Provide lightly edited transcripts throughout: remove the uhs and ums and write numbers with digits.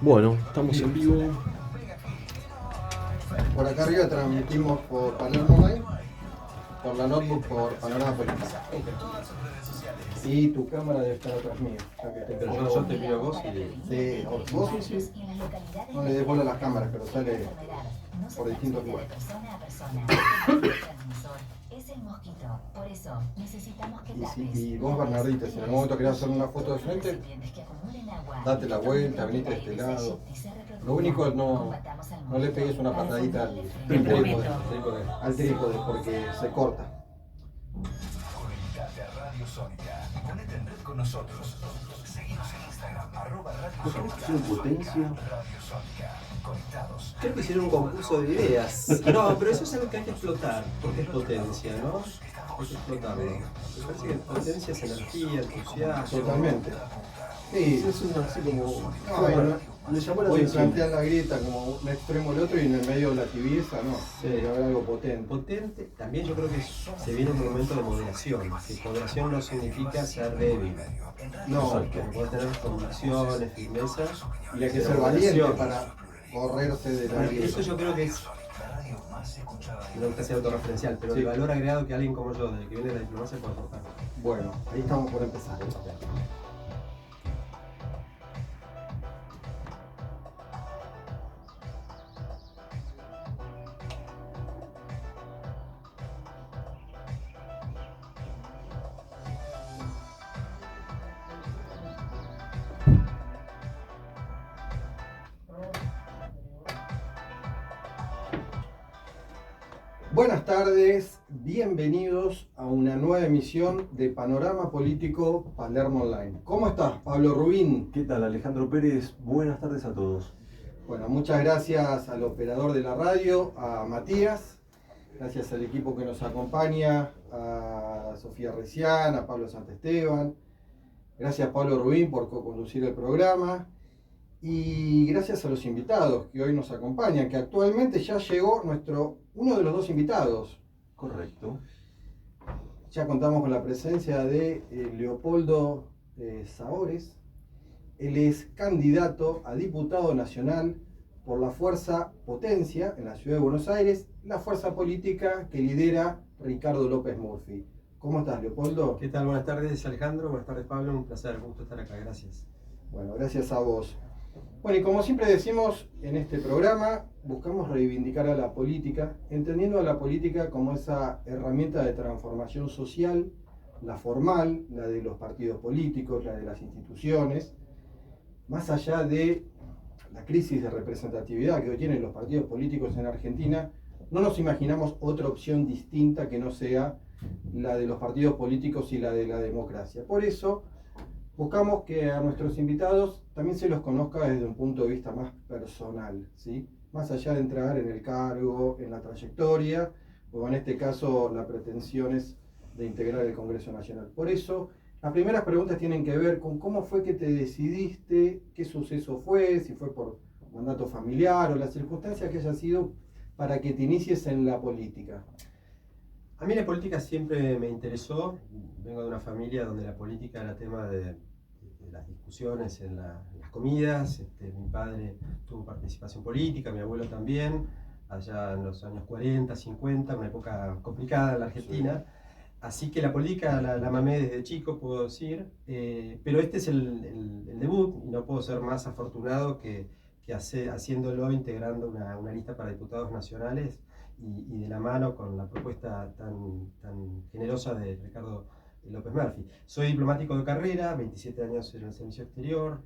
Bueno, estamos en vivo. Por acá arriba transmitimos por Palermo Online, por la notebook por Panorama Política. Y tu cámara debe estar atrás mío. Pero yo te miro a vos y... Sí, vos sí. No le des bola a las cámaras, pero sale por distintos lugares. Y vos, Bernardita, si en algún momento querés hacer una foto de frente, date la vuelta, venite de este lado. Lo único es no le pegues una patadita al trípode porque se corta. Conectate a Radio Sónica. Ponete en red con nosotros. Seguinos en Instagram, ¿No crees que tiene potencia? Radio Sónica. Conectados. Creo que hicieron un concurso de ideas. No, pero eso es algo que hay que explotar, porque es potencia, ¿no? Hay que explotarlo. Me parece que potencia es energía, entusiasmo. Totalmente. Sí, Es una así como. bueno, Me llamó la hoy atención. plantean la grieta como un extremo el otro y en el medio la tibieza, no. Sí. Tiene que haber algo potente. Potente, también yo creo que se viene un momento de moderación. Que moderación no significa ser débil. No, Que puede tener convicciones, firmeza. y hay que pero ser valiente moderación. para correrse de la Bueno, grieta. eso yo creo que es, no me gusta ser autorreferencial, pero Sí. el valor agregado que alguien como yo, del que viene de la diplomacia, puede aportar. Bueno, ahí estamos por empezar. Buenas tardes, bienvenidos a una nueva emisión de Panorama Político Palermo Online. ¿Cómo estás, Pablo Rubín? ¿Qué tal, Alejandro Pérez? Buenas tardes a todos. Bueno, muchas gracias al operador de la radio, a Matías, gracias al equipo que nos acompaña, a Sofía Recián, a Pablo Santesteban, gracias Pablo Rubín por co-conducir el programa y gracias a los invitados que hoy nos acompañan, que actualmente ya llegó uno de los dos invitados. Correcto. Ya contamos con la presencia de Leopoldo Saores. Él es candidato a diputado nacional por la Fuerza Potencia en la ciudad de Buenos Aires, la fuerza política que lidera Ricardo López Murphy. ¿Cómo estás, Leopoldo? ¿Qué tal? Buenas tardes, Alejandro. Buenas tardes, Pablo. Un placer, un gusto estar acá. Gracias. Bueno, gracias a vos. Bueno, y como siempre decimos en este programa, buscamos reivindicar a la política, entendiendo a la política como esa herramienta de transformación social, la formal, la de los partidos políticos, la de las instituciones, más allá de la crisis de representatividad que hoy tienen los partidos políticos en Argentina, no nos imaginamos otra opción distinta que no sea la de los partidos políticos y la de la democracia. Por eso, buscamos que a nuestros invitados también se los conozca desde un punto de vista más personal, ¿sí? Más allá de entrar en el cargo, en la trayectoria, o en este caso la pretensión es de integrar el Congreso Nacional. Por eso, las primeras preguntas tienen que ver con cómo fue que te decidiste, qué suceso fue, si fue por mandato familiar o las circunstancias que haya sido para que te inicies en la política. A mí la política siempre me interesó. Vengo de una familia donde la política era tema de las discusiones en las comidas. Mi padre tuvo participación política, mi abuelo también, allá en los años 40, 50, una época complicada en la Argentina. Sí. Así que la política la mamé desde chico, puedo decir, pero este es el debut y no puedo ser más afortunado que haciéndolo, integrando una lista para diputados nacionales y de la mano con la propuesta tan generosa de Ricardo López Murphy. Soy diplomático de carrera, 27 años en el Servicio Exterior.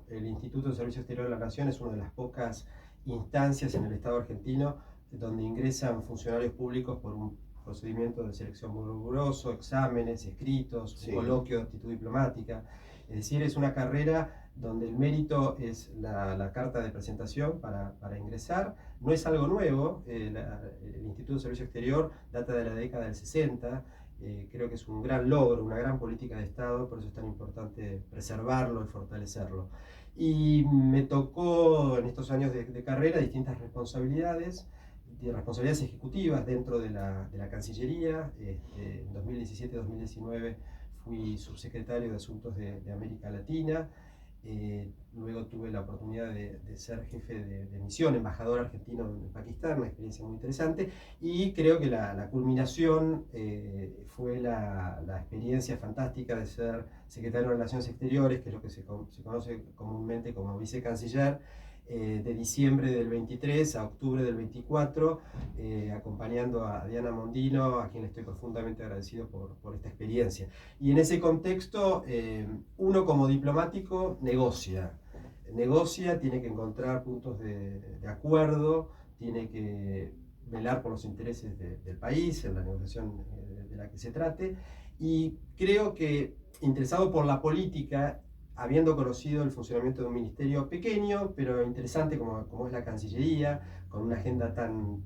El Instituto de Servicio Exterior de la Nación es una de las pocas instancias en el Estado argentino donde ingresan funcionarios públicos por un procedimiento de selección muy riguroso, exámenes, escritos, sí, un coloquio de aptitud diplomática. Es decir, es una carrera donde el mérito es la carta de presentación para ingresar. No es algo nuevo, el Instituto de Servicio Exterior data de la década del 60, creo que es un gran logro, una gran política de Estado, por eso es tan importante preservarlo y fortalecerlo. Y me tocó en estos años de carrera distintas responsabilidades ejecutivas dentro de la Cancillería. En 2017-2019 fui subsecretario de Asuntos de América Latina. Luego tuve la oportunidad de ser jefe de misión, embajador argentino en Pakistán, una experiencia muy interesante. Y creo que la culminación fue la experiencia fantástica de ser secretario de Relaciones Exteriores, que es lo que se conoce comúnmente como vicecanciller, de diciembre del 23 a octubre del 24, acompañando a Diana Mondino, a quien le estoy profundamente agradecido por esta experiencia. Y en ese contexto, uno como diplomático negocia, tiene que encontrar puntos de acuerdo, tiene que velar por los intereses del país en la negociación de la que se trate, y creo que interesado por la política, habiendo conocido el funcionamiento de un ministerio pequeño, pero interesante como es la Cancillería, con una agenda tan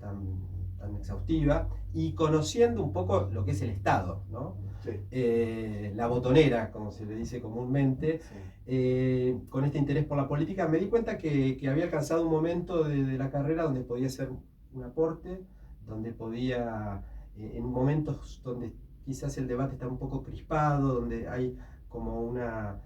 exhaustiva, y conociendo un poco lo que es el Estado, ¿no? Sí. La botonera, como se le dice comúnmente, Sí. con este interés por la política, me di cuenta que había alcanzado un momento de la carrera donde podía hacer un aporte, donde podía, en momentos donde quizás el debate está un poco crispado, donde hay como una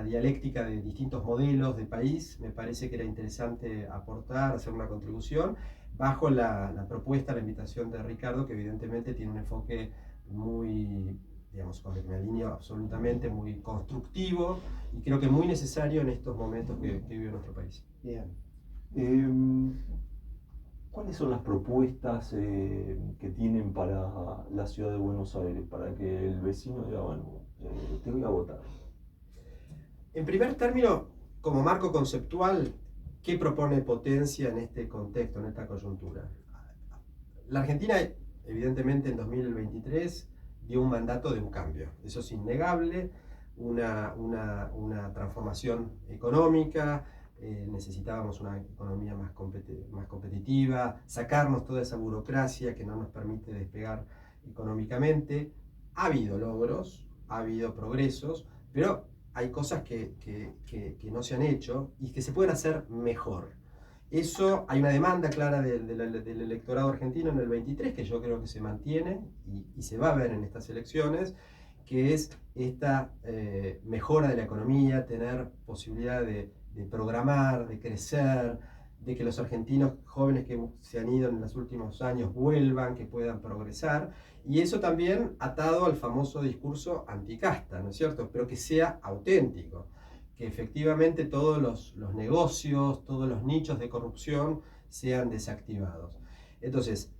dialéctica de distintos modelos de país, me parece que era interesante aportar, hacer una contribución, bajo la propuesta, la invitación de Ricardo, que evidentemente tiene un enfoque muy, digamos, con el que me alineo absolutamente, muy constructivo, y creo que muy necesario en estos momentos que vive nuestro país. Bien. ¿Cuáles son las propuestas que tienen para la ciudad de Buenos Aires, para que el vecino diga, bueno, te voy a votar? En primer término, como marco conceptual, ¿qué propone Potencia en este contexto, en esta coyuntura? La Argentina, evidentemente, en 2023 dio un mandato de un cambio. Eso es innegable, una transformación económica, necesitábamos una economía más competitiva, sacarnos toda esa burocracia que no nos permite despegar económicamente. Ha habido logros, ha habido progresos, pero hay cosas que no se han hecho y que se pueden hacer mejor. Eso, hay una demanda clara del electorado argentino en el 23, que yo creo que se mantiene y se va a ver en estas elecciones, que es esta mejora de la economía, tener posibilidad de programar, de crecer, de que los argentinos jóvenes que se han ido en los últimos años vuelvan, que puedan progresar, y eso también atado al famoso discurso anticasta, ¿no es cierto? Pero que sea auténtico, que efectivamente todos los negocios, todos los nichos de corrupción sean desactivados. Entonces,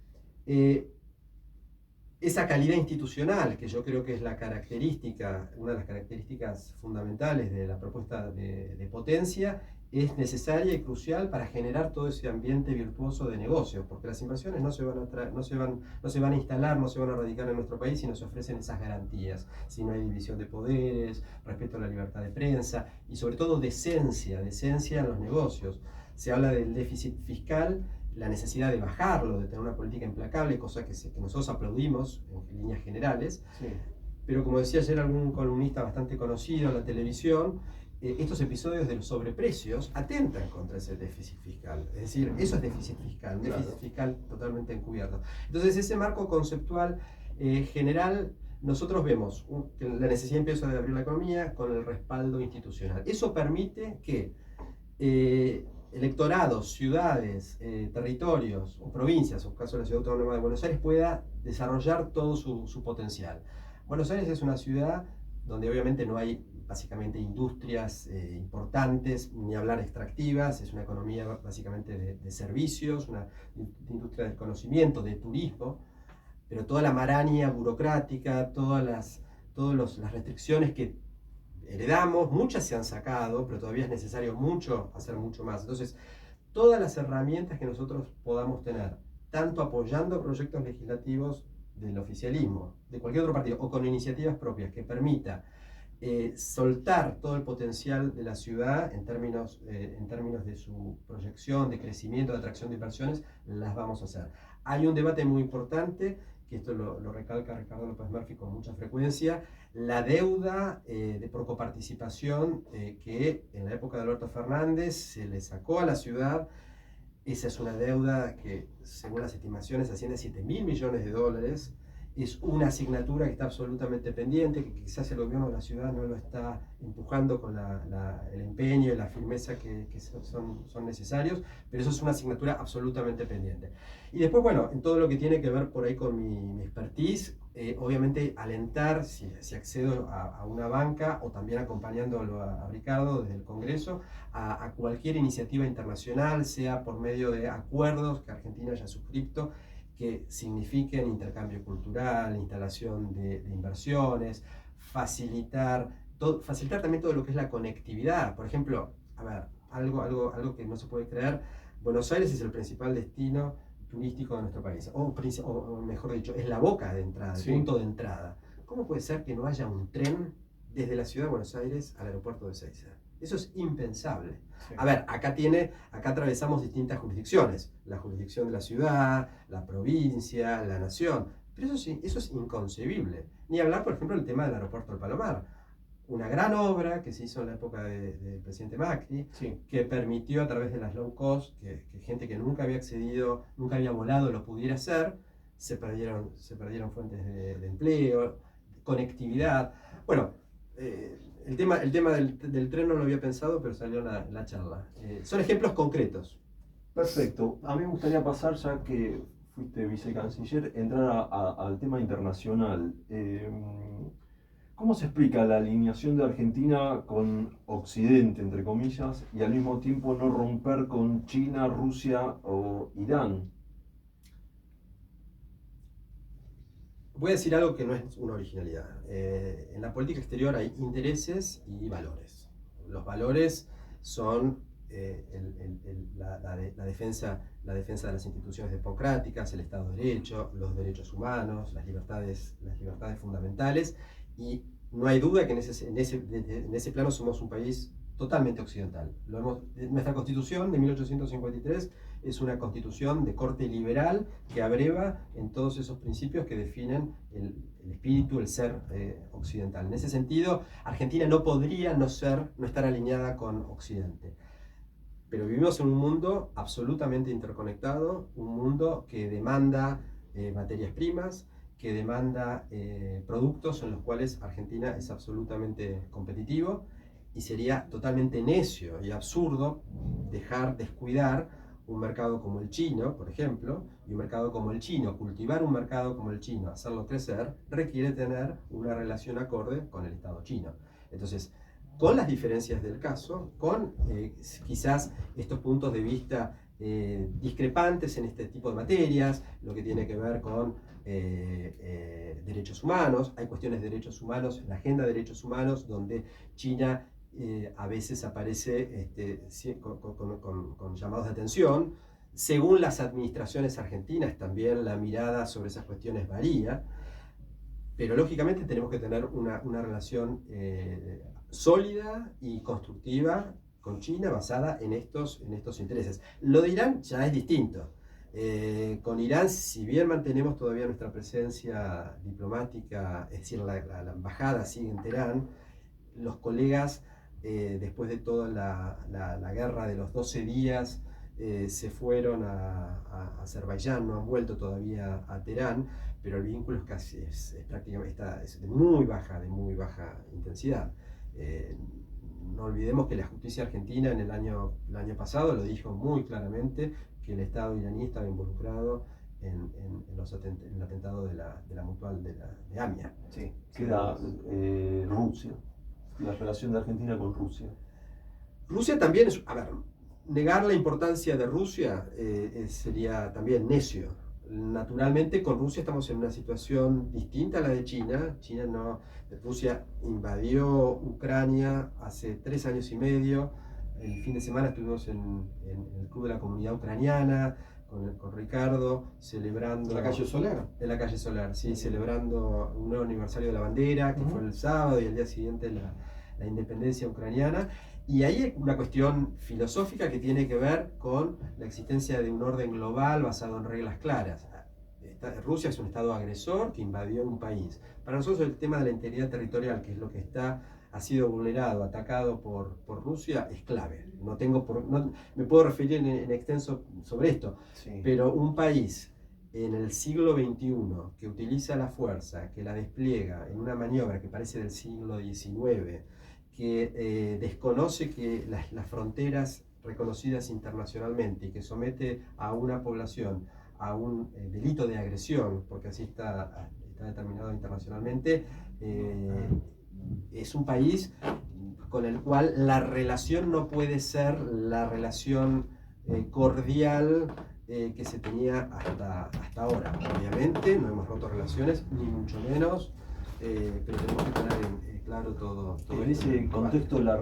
esa calidad institucional, que yo creo que es la característica, una de las características fundamentales de la propuesta de Potencia, es necesaria y crucial para generar todo ese ambiente virtuoso de negocios, porque las inversiones no se van a instalar, no se van a radicar en nuestro país si no se ofrecen esas garantías, si no hay división de poderes, respeto a la libertad de prensa y sobre todo decencia en los negocios. Se habla del déficit fiscal, la necesidad de bajarlo, de tener una política implacable, cosa que nosotros aplaudimos en líneas generales, Sí. pero como decía ayer algún columnista bastante conocido en la televisión, estos episodios de los sobreprecios atentan contra ese déficit fiscal. Es decir, eso es déficit fiscal, un déficit fiscal totalmente encubierto. Entonces, ese marco conceptual general, nosotros vemos que la necesidad empieza de abrir la economía con el respaldo institucional. Eso permite que electorados, ciudades, territorios o provincias, en el caso de la Ciudad Autónoma de Buenos Aires, pueda desarrollar todo su potencial. Buenos Aires es una ciudad donde obviamente no hay básicamente industrias importantes, ni hablar extractivas, es una economía básicamente de servicios, una industria del conocimiento, de turismo, pero toda la maraña burocrática, todas las restricciones que heredamos, muchas se han sacado, pero todavía es necesario hacer mucho más. Entonces, todas las herramientas que nosotros podamos tener, tanto apoyando proyectos legislativos del oficialismo, de cualquier otro partido, o con iniciativas propias que permita soltar todo el potencial de la ciudad en términos de su proyección, de crecimiento, de atracción de inversiones, las vamos a hacer. Hay un debate muy importante, que esto lo recalca Ricardo López Murphy con mucha frecuencia, la deuda por coparticipación que en la época de Alberto Fernández se le sacó a la ciudad. Esa es una deuda que, según las estimaciones, asciende a $7.000 millones, es una asignatura que está absolutamente pendiente, que quizás el gobierno de la ciudad no lo está empujando con el empeño y la firmeza que son necesarios, pero eso es una asignatura absolutamente pendiente. Y después, bueno, en todo lo que tiene que ver por ahí con mi expertise, obviamente alentar, si accedo a una banca o también acompañándolo a Ricardo desde el Congreso, a cualquier iniciativa internacional, sea por medio de acuerdos que Argentina haya suscrito, que signifiquen intercambio cultural, instalación de inversiones, facilitar también todo lo que es la conectividad. Por ejemplo, a ver, algo que no se puede creer, Buenos Aires es el principal destino turístico de nuestro país, o mejor dicho, es la boca de entrada, el punto de entrada. ¿Cómo puede ser que no haya un tren desde la ciudad de Buenos Aires al aeropuerto de Ezeiza? Eso es impensable. Sí. A ver, acá atravesamos distintas jurisdicciones, la jurisdicción de la ciudad, la provincia, la nación, pero eso es inconcebible. Ni hablar, por ejemplo, del tema del aeropuerto del Palomar, una gran obra que se hizo en la época del presidente Macri, sí, que permitió a través de las low cost que gente que nunca había accedido, nunca había volado, lo pudiera hacer. Se perdieron fuentes de empleo, conectividad. Bueno, el tema del tren no lo había pensado, pero salió en la charla. Son ejemplos concretos. Perfecto. A mí me gustaría pasar, ya que fuiste vicecanciller, entrar al tema internacional. ¿Cómo se explica la alineación de Argentina con Occidente, entre comillas, y al mismo tiempo no romper con China, Rusia o Irán? Voy a decir algo que no es una originalidad. En la política exterior hay intereses y valores. Los valores son la defensa de las instituciones democráticas, el Estado de Derecho, los derechos humanos, las libertades fundamentales, y no hay duda que en ese plano somos un país totalmente occidental. Nuestra Constitución de 1853 es una constitución de corte liberal que abreva en todos esos principios que definen el espíritu, el ser occidental. En ese sentido, Argentina no podría no estar alineada con Occidente. Pero vivimos en un mundo absolutamente interconectado, un mundo que demanda materias primas, que demanda productos en los cuales Argentina es absolutamente competitivo, y sería totalmente necio y absurdo descuidar un mercado como el chino, por ejemplo, y un mercado como el chino. Cultivar un mercado como el chino, hacerlo crecer, requiere tener una relación acorde con el Estado chino. Entonces, con las diferencias del caso, con quizás estos puntos de vista discrepantes en este tipo de materias, lo que tiene que ver con derechos humanos. Hay cuestiones de derechos humanos, en la agenda de derechos humanos, donde China a veces aparece con llamados de atención. Según las administraciones argentinas también la mirada sobre esas cuestiones varía, pero lógicamente tenemos que tener una relación sólida y constructiva con China basada en estos intereses. Lo de Irán ya es distinto. Con Irán, si bien mantenemos todavía nuestra presencia diplomática, es decir, la embajada sigue en Teherán, los colegas, después de toda la guerra de los 12 días, se fueron a Azerbaiyán, no han vuelto todavía a Teherán, pero el vínculo es prácticamente es de muy baja intensidad. No olvidemos que la justicia argentina en el año pasado lo dijo muy claramente, que el Estado iraní estaba involucrado en el atentado de la mutual de AMIA. Sí. Queda Rusia, la relación de Argentina con Rusia. Rusia también es, a ver, negar la importancia de Rusia sería también necio. Naturalmente con Rusia estamos en una situación distinta a la de China. Rusia invadió Ucrania hace 3 años y medio. El fin de semana estuvimos en el Club de la Comunidad Ucraniana con Ricardo, celebrando... ¿En la calle Solar? En la calle Solar, sí, celebrando un nuevo aniversario de la bandera, que fue el sábado, y el día siguiente la independencia ucraniana. Y ahí hay una cuestión filosófica que tiene que ver con la existencia de un orden global basado en reglas claras. Rusia es un estado agresor que invadió un país. Para nosotros el tema de la integridad territorial, que es lo que ha sido vulnerado, atacado por Rusia, es clave. No me puedo referir en extenso sobre esto, sí. Pero un país en el siglo XXI, que utiliza la fuerza, que la despliega en una maniobra que parece del siglo XIX, que desconoce que las fronteras reconocidas internacionalmente y que somete a una población a un delito de agresión, porque así está determinado internacionalmente, es un país con el cual la relación no puede ser la relación cordial que se tenía hasta ahora. Obviamente no hemos roto relaciones, ni mucho menos, pero tenemos que tener en claro todo En esto. ese contexto, la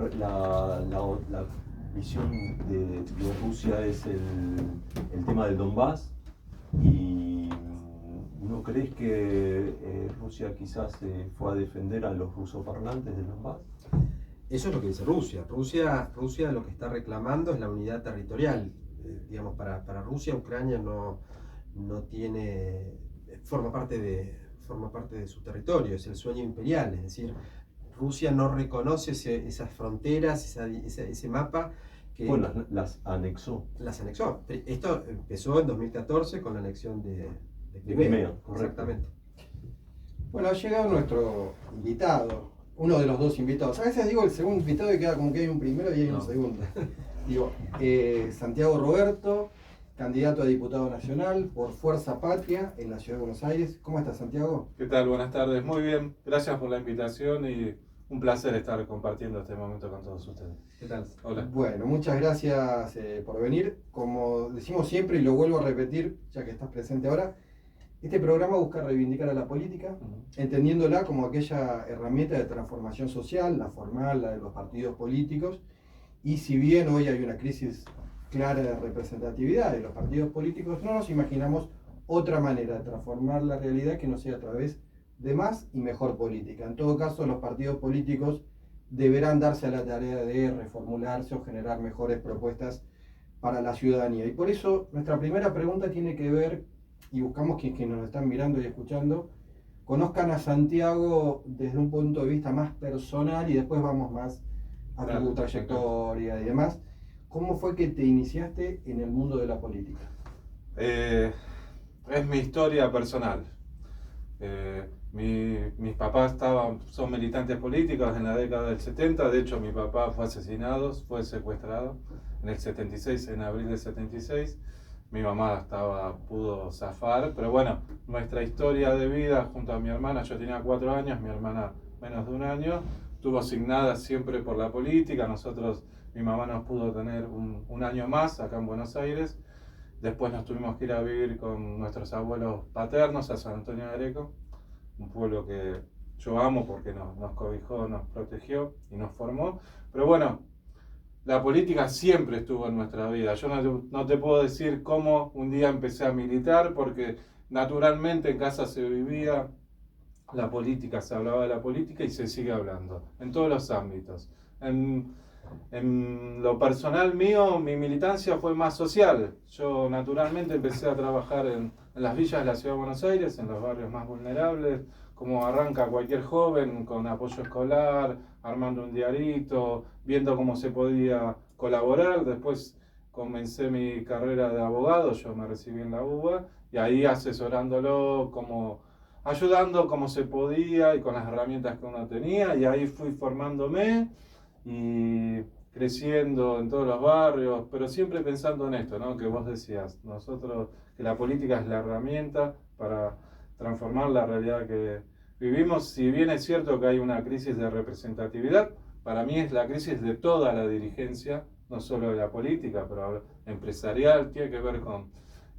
visión de Rusia es el tema del Donbass. ¿Y no crees que Rusia quizás fue a defender a los rusoparlantes del Donbass? Eso es lo que dice Rusia. Rusia lo que está reclamando es la unidad territorial. Digamos, para Rusia, Ucrania no tiene, forma parte de su territorio, es el sueño imperial, es decir, Rusia no reconoce esas fronteras, ese mapa que... Bueno, las anexó. Las anexó. Esto empezó en 2014 con la anexión de Crimea, correcto. Exactamente. Bueno, ha llegado nuestro invitado, uno de los dos invitados. A veces digo el segundo invitado y queda como que hay un primero y hay un segundo. Digo, Santiago Roberto, candidato a diputado nacional por Fuerza Patria en la Ciudad de Buenos Aires. ¿Cómo estás, Santiago? ¿Qué tal? Buenas tardes. Muy bien. Gracias por la invitación y un placer estar compartiendo este momento con todos ustedes. ¿Qué tal? Hola. Bueno, muchas gracias por venir. Como decimos siempre y lo vuelvo a repetir, ya que estás presente ahora, este programa busca reivindicar a la política, entendiéndola como aquella herramienta de transformación social, la formal, la de los partidos políticos. Y si bien hoy hay una crisis clara de representatividad de los partidos políticos, no nos imaginamos otra manera de transformar la realidad que no sea a través de más y mejor política. En todo caso, los partidos políticos deberán darse a la tarea de reformularse o generar mejores propuestas para la ciudadanía. Y por eso nuestra primera pregunta tiene que ver, y buscamos que nos están mirando y escuchando, conozcan a Santiago desde un punto de vista más personal y después vamos más a tu trayectoria y demás. ¿Cómo fue que te iniciaste en el mundo de la política? Es mi historia personal. Mis papás son militantes políticos en la década del 70. De hecho, mi papá fue asesinado, fue secuestrado en el 76, en abril del 76. Mi mamá pudo zafar, pero bueno, nuestra historia de vida junto a mi hermana, yo tenía 4 años, mi hermana menos de 1 año, estuvo asignada siempre por la política. Mi mamá nos pudo tener un año más acá en Buenos Aires. Después nos tuvimos que ir a vivir con nuestros abuelos paternos a San Antonio de Areco, un pueblo que yo amo porque nos cobijó, nos protegió y nos formó. Pero bueno, la política siempre estuvo en nuestra vida. Yo no te puedo decir cómo un día empecé a militar, porque naturalmente en casa se vivía la política, se hablaba de la política y se sigue hablando, en todos los ámbitos. En lo personal mío, mi militancia fue más social. Yo naturalmente empecé a trabajar en las villas de la Ciudad de Buenos Aires, en los barrios más vulnerables, como arranca cualquier joven, con apoyo escolar, armando un diarito, viendo cómo se podía colaborar. Después comencé mi carrera de abogado, yo me recibí en la UBA, y ahí asesorándolo, ayudando como se podía y con las herramientas que uno tenía, y ahí fui formándome y creciendo en todos los barrios, pero siempre pensando en esto, ¿no? Que vos decías, que la política es la herramienta para transformar la realidad que vivimos. Si bien es cierto que hay una crisis de representatividad, para mí es la crisis de toda la dirigencia, no solo de la política, pero empresarial, tiene que ver con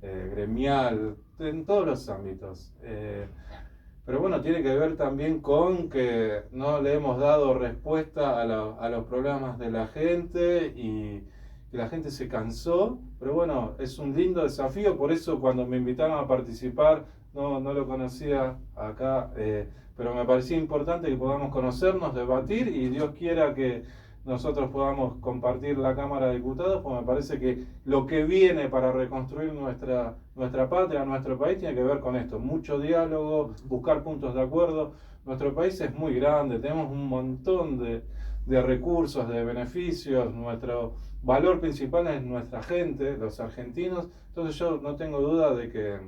gremial, en todos los ámbitos. Pero bueno, tiene que ver también con que no le hemos dado respuesta a los problemas de la gente y que la gente se cansó. Pero bueno, es un lindo desafío, por eso cuando me invitaron a participar, no lo conocía acá, pero me parecía importante que podamos conocernos, debatir, y Dios quiera que nosotros podamos compartir la Cámara de Diputados, pues me parece que lo que viene para reconstruir nuestra patria, nuestro país, tiene que ver con esto: mucho diálogo, buscar puntos de acuerdo. Nuestro país es muy grande, tenemos un montón de recursos, de beneficios. Nuestro valor principal es nuestra gente, los argentinos. Entonces yo no tengo duda de que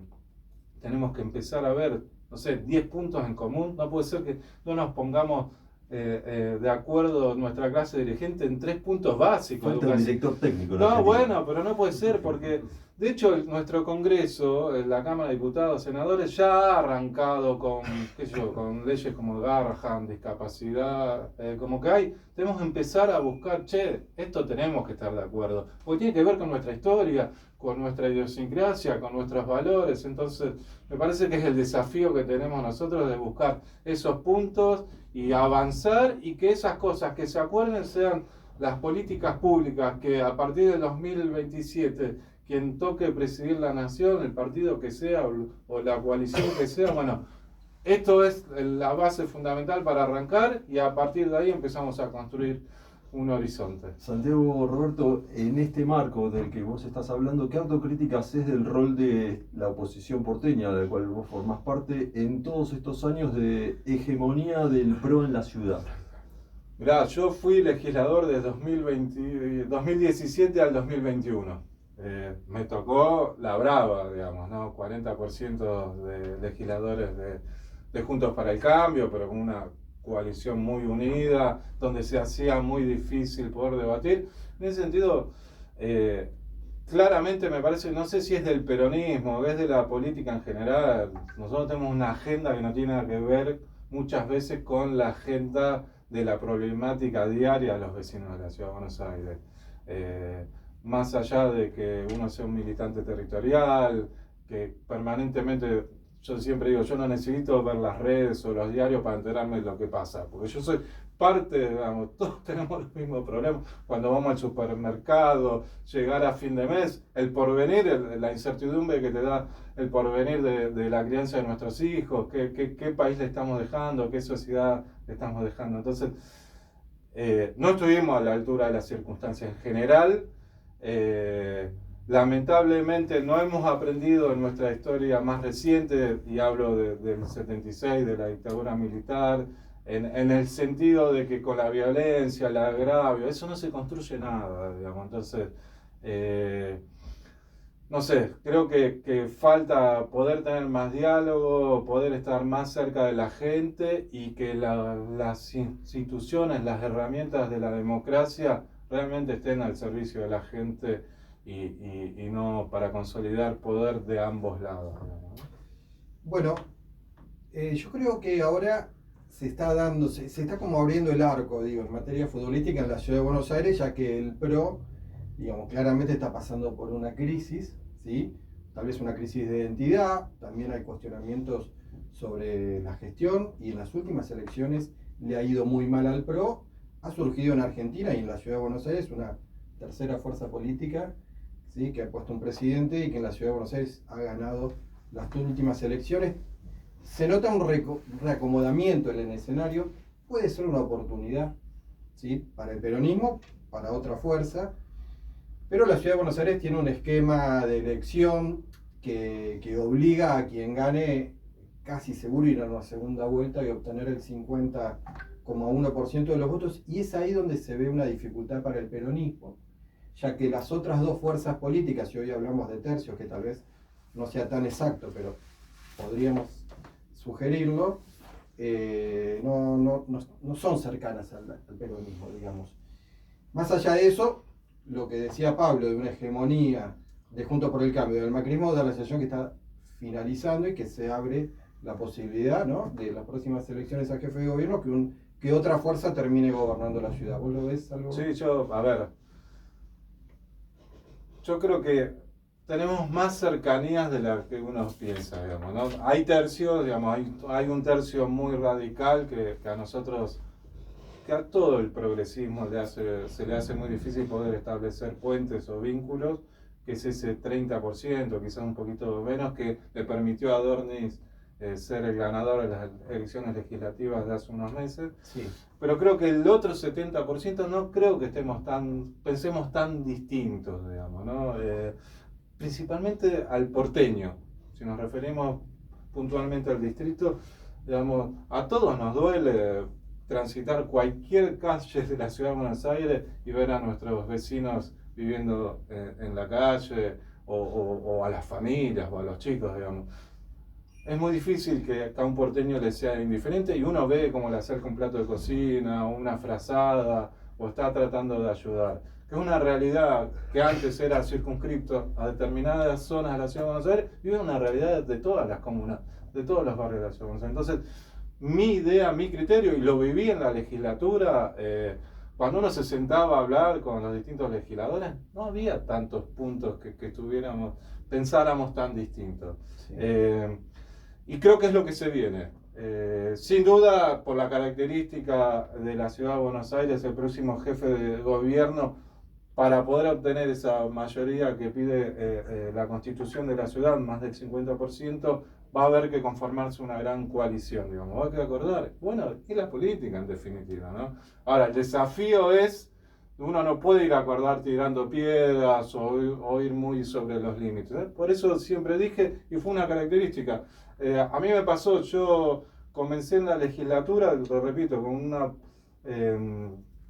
tenemos que empezar a ver, no sé, 10 puntos en común. No puede ser que no nos pongamos de acuerdo nuestra clase dirigente en 3 puntos básicos. Falta un director técnico. No, bueno, pero no puede ser porque, de hecho, nuestro Congreso, la Cámara de Diputados, Senadores, ya ha arrancado con, qué sé yo, con leyes como Garrahan, discapacidad, como que tenemos que empezar a buscar, esto tenemos que estar de acuerdo, porque tiene que ver con nuestra historia, con nuestra idiosincrasia, con nuestros valores. Entonces, me parece que es el desafío que tenemos nosotros de buscar esos puntos y avanzar, y que esas cosas que se acuerden sean las políticas públicas que a partir del 2027 quien toque presidir la nación, el partido que sea o la coalición que sea, bueno, esto es la base fundamental para arrancar, y a partir de ahí empezamos a construir un horizonte. Santiago, Roberto, en este marco del que vos estás hablando, ¿qué autocrítica haces del rol de la oposición porteña, del cual vos formás parte, en todos estos años de hegemonía del PRO en la ciudad? Mirá, yo fui legislador de 2017 al 2021. Me tocó la brava, digamos, ¿no? 40% de legisladores de Juntos para el Cambio, pero con una coalición muy unida, donde se hacía muy difícil poder debatir. En ese sentido, claramente me parece, no sé si es del peronismo, es de la política en general. Nosotros tenemos una agenda que no tiene nada que ver muchas veces con la agenda de la problemática diaria de los vecinos de la Ciudad de Buenos Aires. Más allá de que uno sea un militante territorial, que permanentemente, yo siempre digo, yo no necesito ver las redes o los diarios para enterarme de lo que pasa, porque yo soy parte, digamos, todos tenemos los mismos problemas cuando vamos al supermercado, llegar a fin de mes, el porvenir, la incertidumbre que te da el porvenir de la crianza de nuestros hijos, qué país le estamos dejando, qué sociedad le estamos dejando. Entonces, no estuvimos a la altura de las circunstancias en general. Lamentablemente no hemos aprendido en nuestra historia más reciente, y hablo del 76, de la dictadura militar, en el sentido de que con la violencia, el agravio, eso no se construye nada, digamos. Entonces, no sé, creo que falta poder tener más diálogo, poder estar más cerca de la gente, y que las instituciones, las herramientas de la democracia realmente estén al servicio de la gente, y no para consolidar poder de ambos lados, ¿no? Bueno, yo creo que ahora se está como abriendo el arco, digo, en materia futbolística en la Ciudad de Buenos Aires, ya que el PRO, digamos, claramente está pasando por una crisis, ¿sí? Tal vez una crisis de identidad, también hay cuestionamientos sobre la gestión, y en las últimas elecciones le ha ido muy mal al PRO. Ha surgido en Argentina y en la Ciudad de Buenos Aires una tercera fuerza política, ¿sí? Que ha puesto un presidente y que en la Ciudad de Buenos Aires ha ganado las dos últimas elecciones. Se nota un reacomodamiento en el escenario, puede ser una oportunidad, ¿sí? Para el peronismo, para otra fuerza, pero la Ciudad de Buenos Aires tiene un esquema de elección que obliga a quien gane casi seguro ir a una segunda vuelta y obtener el 50,1% de los votos, y es ahí donde se ve una dificultad para el peronismo, ya que las otras dos fuerzas políticas, y hoy hablamos de tercios, que tal vez no sea tan exacto, pero podríamos sugerirlo, no son cercanas al peronismo, digamos. Más allá de eso, lo que decía Pablo de una hegemonía de Juntos por el Cambio del macrismo, da la sensación que está finalizando y que se abre la posibilidad, ¿no?, de las próximas elecciones a jefe de gobierno que otra fuerza termine gobernando la ciudad. ¿Vos lo ves algo? Sí, yo creo que tenemos más cercanías de las que uno piensa, digamos, ¿no? Hay tercios, digamos, hay un tercio muy radical que a nosotros, que a todo el progresismo se le hace muy difícil poder establecer puentes o vínculos, que es ese 30%, quizás un poquito menos, que le permitió a Dornis ser el ganador de las elecciones legislativas de hace unos meses. Sí. Pero creo que el otro 70% no creo que pensemos tan distintos, digamos, ¿no? Principalmente al porteño. Si nos referimos puntualmente al distrito, digamos, a todos nos duele transitar cualquier calle de la Ciudad de Buenos Aires y ver a nuestros vecinos viviendo en la calle, o a las familias, o a los chicos, digamos. es muy difícil que a un porteño le sea indiferente y uno ve como le acerca un plato de cocina o una frazada o está tratando de ayudar. Que es una realidad que antes era circunscripto a determinadas zonas de la Ciudad de Buenos Aires y hoy es una realidad de todas las comunas, de todos los barrios de la Ciudad de Buenos Aires. Entonces, mi idea, mi criterio, y lo viví en la legislatura, cuando uno se sentaba a hablar con los distintos legisladores, no había tantos puntos que pensáramos tan distintos. Sí. Y creo que es lo que se viene. Sin duda, por la característica de la Ciudad de Buenos Aires, el próximo jefe de gobierno, para poder obtener esa mayoría que pide la Constitución de la ciudad, más del 50%, va a haber que conformarse una gran coalición, digamos. Va a que acordar. Bueno, y la política en definitiva, ¿no? Ahora, el desafío es, uno no puede ir a acordar tirando piedras o ir muy sobre los límites, ¿eh? Por eso siempre dije, y fue una característica, a mí me pasó, yo comencé en la legislatura, lo repito, con una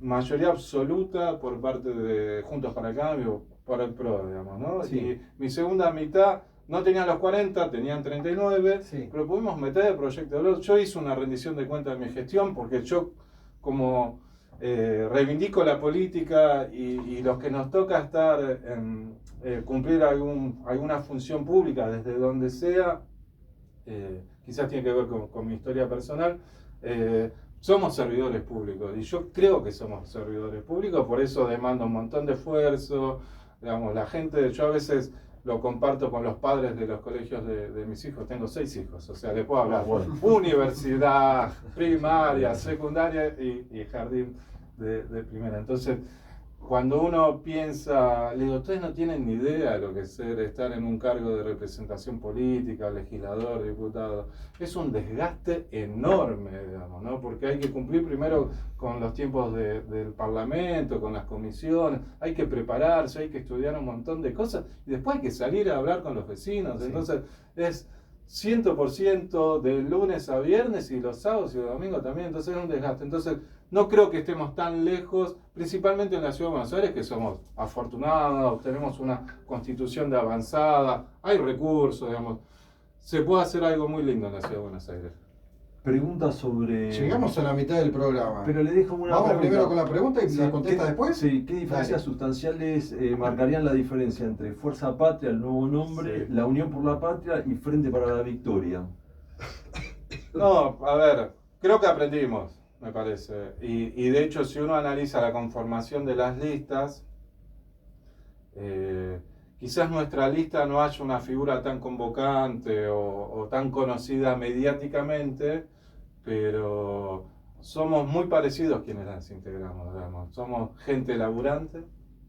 mayoría absoluta por parte de Juntos para el Cambio, por el PRO, digamos, ¿no? Sí. Y mi segunda mitad no tenían los 40, tenían 39, Sí. pero pudimos meter el proyecto de ley. Yo hice una rendición de cuentas de mi gestión porque yo, como reivindico la política y los que nos toca estar cumplir alguna función pública desde donde sea, quizás tiene que ver con mi historia personal, somos servidores públicos y yo creo que somos servidores públicos, por eso demanda un montón de esfuerzo, digamos, la gente, yo a veces lo comparto con los padres de los colegios de mis hijos, tengo 6 hijos, o sea, les puedo hablar, universidad, primaria, secundaria y jardín de primera. Entonces, cuando uno piensa, le digo, ustedes no tienen ni idea de lo que es estar en un cargo de representación política, legislador, diputado. Es un desgaste enorme, digamos, ¿no? Porque hay que cumplir primero con los tiempos del Parlamento, con las comisiones, hay que prepararse, hay que estudiar un montón de cosas y después hay que salir a hablar con los vecinos. Sí. Entonces, es 100% de lunes a viernes y los sábados y los domingos también, entonces es un desgaste. Entonces, no creo que estemos tan lejos, principalmente en la Ciudad de Buenos Aires, que somos afortunados, tenemos una constitución de avanzada, hay recursos, digamos. Se puede hacer algo muy lindo en la Ciudad de Buenos Aires. Pregunta sobre... Llegamos a la mitad del programa. Pero le dejo una Vamos pregunta. primero con la pregunta y Sí, la contesta ¿qué- después. Sí, ¿qué diferencias Dale. sustanciales marcarían la diferencia entre Fuerza Patria, el nuevo nombre, Sí. la Unión por la Patria y Frente para la Victoria? No, a ver, creo que aprendimos, me parece. Y de hecho, si uno analiza la conformación de las listas, quizás nuestra lista no haya una figura tan convocante o tan conocida mediáticamente, pero somos muy parecidos quienes las integramos, digamos. Somos gente laburante,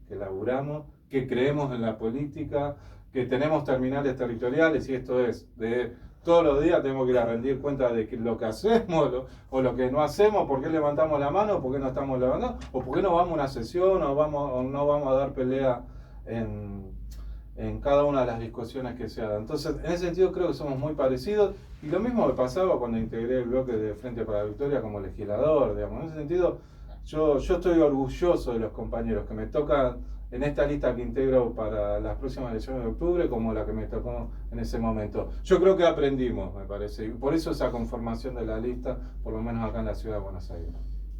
que laburamos, que creemos en la política, que tenemos terminales territoriales, y esto es de todos los días tenemos que ir a rendir cuenta de que lo que hacemos o lo que no hacemos, por qué levantamos la mano, por qué no estamos levantando, o por qué no vamos a una sesión o no vamos a dar pelea en cada una de las discusiones que se hagan. Entonces, en ese sentido creo que somos muy parecidos, y lo mismo me pasaba cuando integré el bloque de Frente para la Victoria como legislador, digamos. En ese sentido, yo estoy orgulloso de los compañeros que me tocan en esta lista que integro para las próximas elecciones de octubre, como la que me tocó en ese momento. Yo creo que aprendimos, me parece, y por eso esa conformación de la lista, por lo menos acá en la Ciudad de Buenos Aires.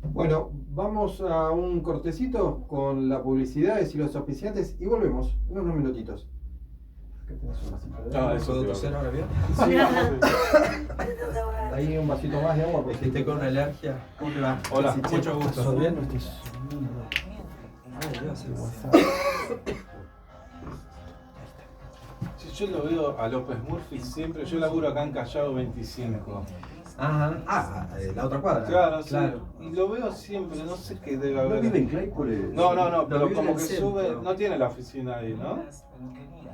Bueno, vamos a un cortecito con la publicidad y los auspiciantes y volvemos en unos minutitos. Acá tenés un vasito de agua. Eso ¿Puedo te iba a toser ahora bien? Sí, vamos. Ahí un vasito más de agua Porque porque estoy con una alergia. ¿Cómo te va? Hola. Sí, mucho gusto. ¿Todo bien? Ay, Dios, el WhatsApp. Yo lo veo a López Murphy siempre, yo laburo acá en Callao 25. Ajá. Ah, la otra cuadra. Claro, sí. Y lo veo siempre, no sé qué debe ¿No haber. vive en Claypole? No, pero vive en como el que centro. sube, no tiene la oficina ahí, ¿no?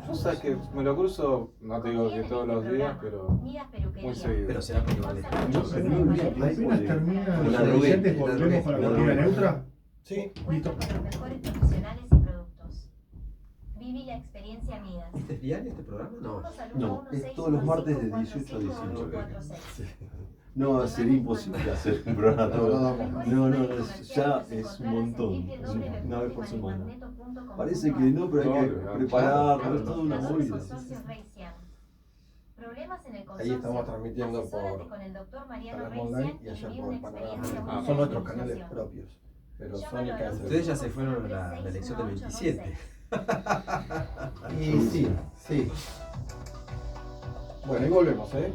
Yo sé que me lo cruzo, no te digo que todos los días, pero muy seguido. Pero será porque vale. No, pero no vivía en Apenas Claypole. termina En la los Rubén, oyentes, en la volvemos con la Rubén. cultura neutra. Sí. Cuenta con los mejores profesionales y productos. Viví la experiencia Midas. ¿Este es diario este programa? No. No, es todos los martes de 18 a 19. No, sería imposible hacer un programa todo. No, ya es un montón. Una vez por semana. Parece que no, pero hay que prepararlo, es toda una movida. Problemas en el Ahí consorcio. estamos transmitiendo Asesórate por con el doctor Mariano Palermo Reisian Online y y allá vive por una Panorama. experiencia única Son de nuestros canales administración. propios, pero Llámalo Sónica al es Ustedes ya se fueron a la elección del 27. Y sí, sí. Bueno, y volvemos, ¿eh?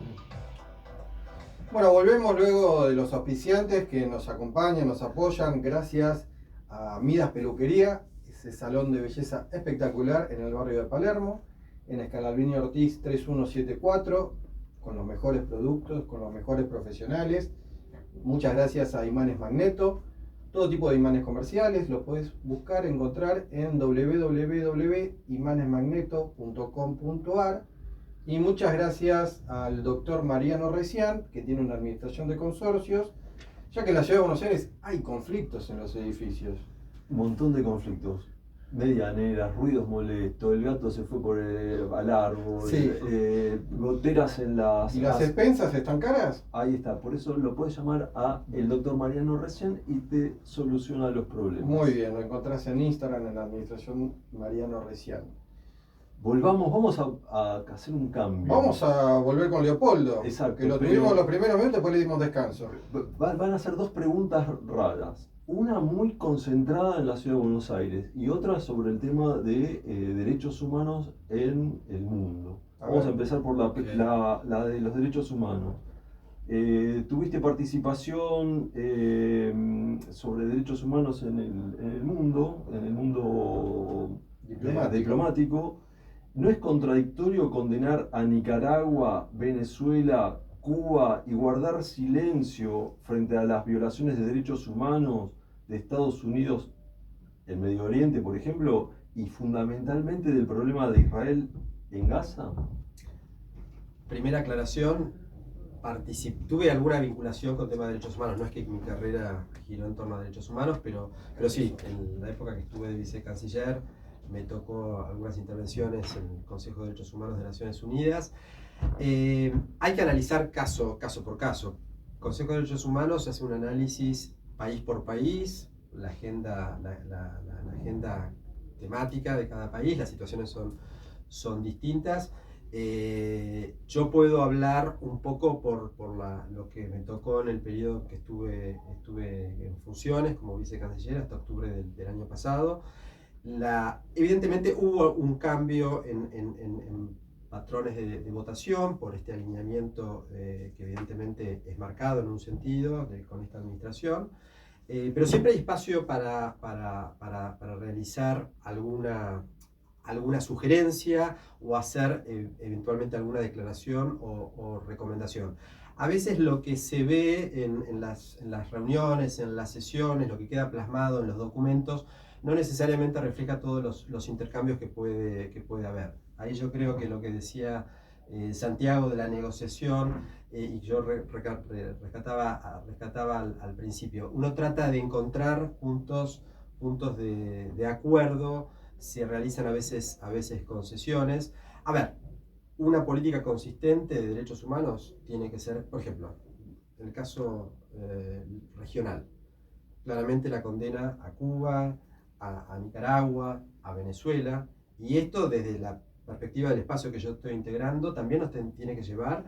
Bueno, volvemos luego de los auspiciantes que nos acompañan, nos apoyan, gracias a Midas Peluquería, ese salón de belleza espectacular en el barrio de Palermo, en Escalabrini Ortiz 3174, con los mejores productos, con los mejores profesionales. Muchas gracias a Imanes Magneto, todo tipo de imanes comerciales, lo puedes buscar, encontrar en www.imanesmagneto.com.ar. Y muchas gracias al doctor Mariano Reisian, que tiene una administración de consorcios, ya que en la ciudad de Buenos Aires hay conflictos en los edificios. Un montón de conflictos. Medianeras, ruidos molestos, el gato se fue al árbol, Sí. goteras en las... ¿Y las expensas están caras? Ahí está, por eso lo puedes llamar a el doctor Mariano Reisian y te soluciona los problemas. Muy bien, lo encontrás en Instagram en la administración Mariano Reisian. Volvamos, vamos a hacer un cambio. Vamos a volver con Leopoldo, Exacto, que lo pero- tuvimos los primeros minutos, después le dimos descanso. Van a ser dos preguntas raras. Una muy concentrada en la ciudad de Buenos Aires y otra sobre el tema de derechos humanos en el mundo. A Vamos ver. a empezar por la de los derechos humanos. Tuviste participación sobre derechos humanos en el mundo diplomático. ¿No es contradictorio condenar a Nicaragua, Venezuela, Cuba y guardar silencio frente a las violaciones de derechos humanos de Estados Unidos en Medio Oriente, por ejemplo, y fundamentalmente del problema de Israel en Gaza? Primera aclaración, tuve alguna vinculación con temas de derechos humanos, no es que mi carrera giró en torno a derechos humanos, pero sí, en la época que estuve de vicecanciller me tocó algunas intervenciones en el Consejo de Derechos Humanos de Naciones Unidas. Hay que analizar caso por caso. El Consejo de Derechos Humanos hace un análisis país por país, la agenda temática de cada país, las situaciones son distintas. Yo puedo hablar un poco por lo que me tocó en el periodo que estuve en funciones como vicecanciller hasta octubre del año pasado. Evidentemente hubo un cambio en patrones de votación por este alineamiento que evidentemente es marcado en un sentido con esta administración, pero siempre hay espacio para realizar alguna sugerencia o hacer eventualmente alguna declaración o recomendación. A veces lo que se ve en las reuniones, en las sesiones, lo que queda plasmado en los documentos, no necesariamente refleja todos los intercambios que puede haber. Ahí yo creo que lo que decía Santiago de la negociación, y yo rescataba al principio, uno trata de encontrar puntos de acuerdo, se realizan a veces concesiones. A ver, una política consistente de derechos humanos tiene que ser, por ejemplo, en el caso regional, claramente la condena a Cuba, a Nicaragua, a Venezuela, y esto desde la perspectiva del espacio que yo estoy integrando también nos tiene que llevar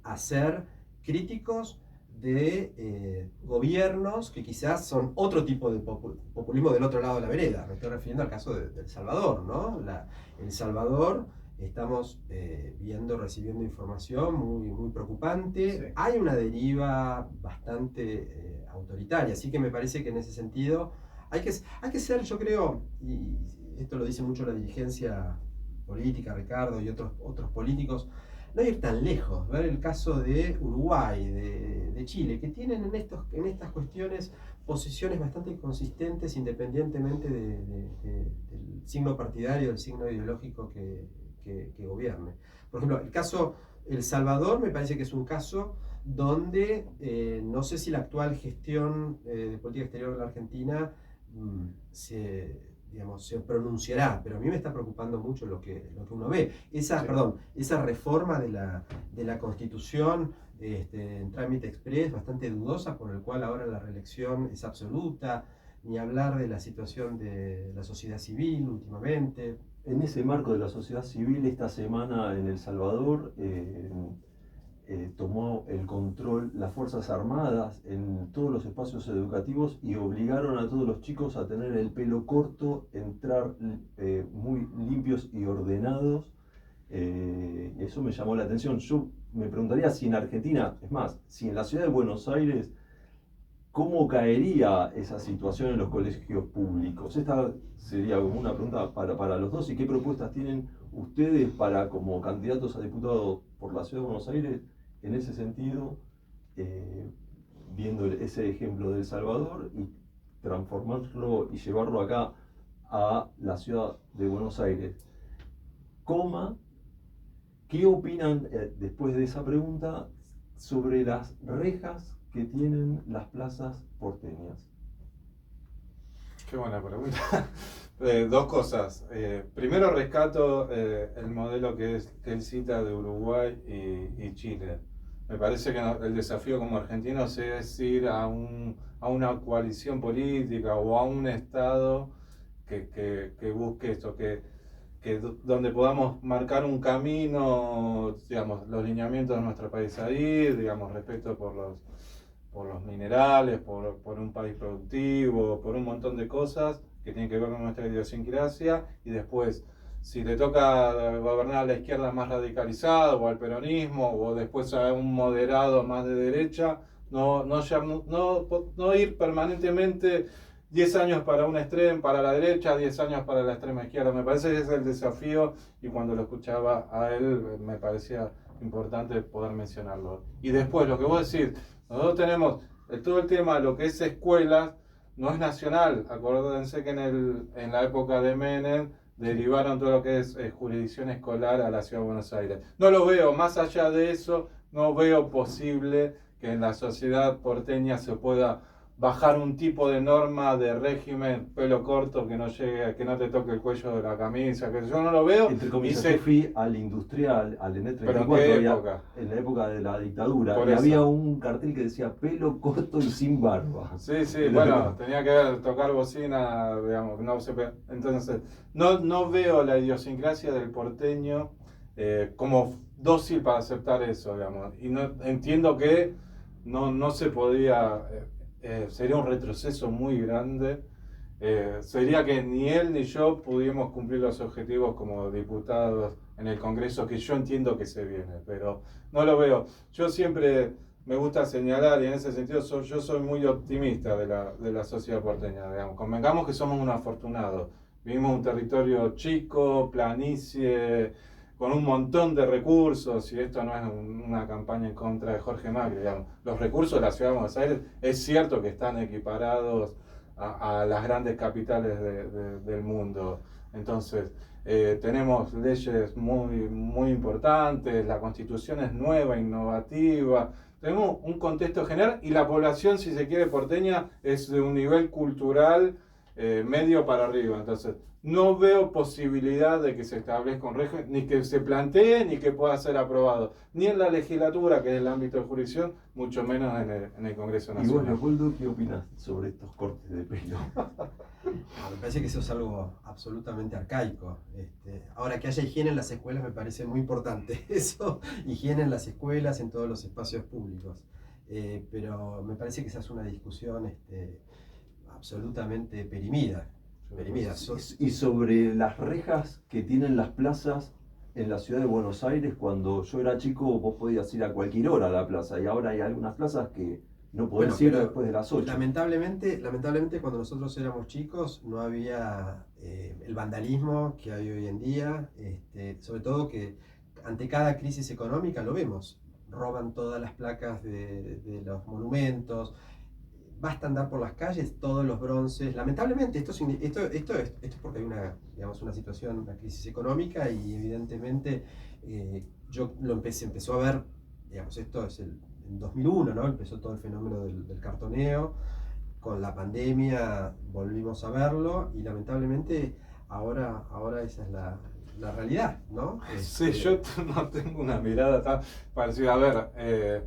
a ser críticos de gobiernos que quizás son otro tipo de populismo del otro lado de la vereda. Me estoy refiriendo al caso de El Salvador, ¿no? El Salvador, estamos recibiendo información muy preocupante. Sí. Hay una deriva bastante autoritaria, así que me parece que en ese sentido hay que ser, yo creo, y esto lo dice mucho la dirigencia política, Ricardo y otros políticos, no ir tan lejos, ver el caso de Uruguay, de Chile, que tienen en estas cuestiones posiciones bastante consistentes independientemente del signo partidario, del signo ideológico que gobierne. Por ejemplo, el caso El Salvador me parece que es un caso donde no sé si la actual gestión de política exterior de la Argentina se pronunciará, pero a mí me está preocupando mucho lo que uno ve. Esa reforma de la Constitución en trámite express, bastante dudosa, por el cual ahora la reelección es absoluta, ni hablar de la situación de la sociedad civil últimamente. En ese marco de la sociedad civil, esta semana en El Salvador tomó el control las Fuerzas Armadas en todos los espacios educativos y obligaron a todos los chicos a tener el pelo corto, entrar muy limpios y ordenados. Eso me llamó la atención. Yo me preguntaría si en Argentina, es más, si en la ciudad de Buenos Aires, ¿cómo caería esa situación en los colegios públicos? Esta sería como una pregunta para los dos. ¿Y qué propuestas tienen ustedes para, como candidatos a diputados por la ciudad de Buenos Aires, en ese sentido, viendo ese ejemplo de El Salvador y transformarlo y llevarlo acá a la ciudad de Buenos Aires? ¿Qué opinan, después de esa pregunta, sobre las rejas que tienen las plazas porteñas? Qué buena pregunta. Dos cosas. Primero rescato el modelo que él cita de Uruguay y Chile. Me parece que el desafío como argentinos es ir a una coalición política o a un Estado que busque esto, donde podamos marcar un camino, digamos, los lineamientos de nuestro país ahí, digamos, respeto por los minerales, por un país productivo, por un montón de cosas que tienen que ver con nuestra idiosincrasia, y después, si le toca gobernar a la izquierda más radicalizada o al peronismo, o después a un moderado más de derecha, no ir permanentemente 10 años para un extremo, para la derecha, 10 años para la extrema izquierda. Me parece que ese es el desafío, y cuando lo escuchaba a él me parecía importante poder mencionarlo. Y después, lo que vos decís, nosotros tenemos todo el tema de lo que es escuelas, no es nacional. Acuérdense que en la época de Menem derivaron todo lo que es jurisdicción escolar a la Ciudad de Buenos Aires. No lo veo, más allá de eso, no veo posible que en la sociedad porteña se pueda bajar un tipo de norma de régimen, pelo corto, que no llegue, que no te toque el cuello de la camisa, que yo no lo veo. Entre comillas, yo fui al industrial, al ENET34, ¿Pero en qué época? En la época de la dictadura, Por y eso. había un cartel que decía pelo corto y sin barba. Sí, bueno, tenía que tocar bocina, digamos, entonces, no veo la idiosincrasia del porteño como dócil para aceptar eso, digamos, y no entiendo que no se podía, sería un retroceso muy grande, sería que ni él ni yo pudimos cumplir los objetivos como diputados en el Congreso, que yo entiendo que se viene, pero no lo veo. Yo siempre me gusta señalar, y en ese sentido yo soy muy optimista de la sociedad porteña, digamos. Convengamos que somos un afortunado. Vivimos un territorio chico, planicie, con un montón de recursos, y esto no es una campaña en contra de Jorge Macri, digamos. Los recursos de la Ciudad de Buenos Aires es cierto que están equiparados a las grandes capitales del mundo. Entonces, tenemos leyes muy importantes, la Constitución es nueva, innovativa, tenemos un contexto general, y la población, si se quiere, porteña, es de un nivel cultural medio para arriba. Entonces, no veo posibilidad de que se establezca un régimen, ni que se plantee, ni que pueda ser aprobado, ni en la legislatura, que es el ámbito de jurisdicción, mucho menos en el Congreso Nacional. ¿Y vos, Leopoldo, qué opinas sobre estos cortes de pelo? Me parece que eso es algo absolutamente arcaico. Ahora, que haya higiene en las escuelas me parece muy importante. Eso, higiene en las escuelas, en todos los espacios públicos. Pero me parece que esa es una discusión absolutamente perimida. Y sobre las rejas que tienen las plazas en la ciudad de Buenos Aires, cuando yo era chico vos podías ir a cualquier hora a la plaza, y ahora hay algunas plazas que no podés ir después de las 8. Lamentablemente cuando nosotros éramos chicos no había el vandalismo que hay hoy en día, sobre todo que ante cada crisis económica lo vemos, roban todas las placas de los monumentos. Basta andar por las calles, todos los bronces. Lamentablemente, esto es porque hay una situación, una crisis económica, y evidentemente empezó a ver, digamos, esto es en 2001, ¿no? Empezó todo el fenómeno del cartoneo. Con la pandemia volvimos a verlo, y lamentablemente ahora esa es la realidad, ¿no? Sí, yo no tengo una mirada tan parecida. A ver,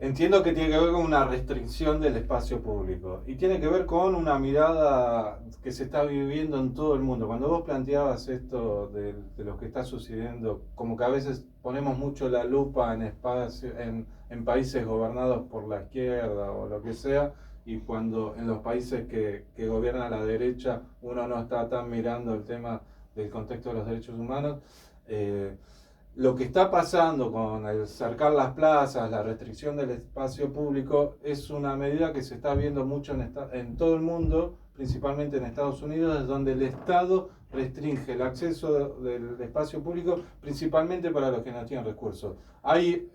entiendo que tiene que ver con una restricción del espacio público y tiene que ver con una mirada que se está viviendo en todo el mundo. Cuando vos planteabas esto de lo que está sucediendo, como que a veces ponemos mucho la lupa en países gobernados por la izquierda o lo que sea, y cuando en los países que gobierna la derecha uno no está tan mirando el tema del contexto de los derechos humanos. Lo que está pasando con el cercar las plazas, la restricción del espacio público, es una medida que se está viendo mucho en todo el mundo, principalmente en Estados Unidos, donde el Estado restringe el acceso del espacio público, principalmente para los que no tienen recursos. Hay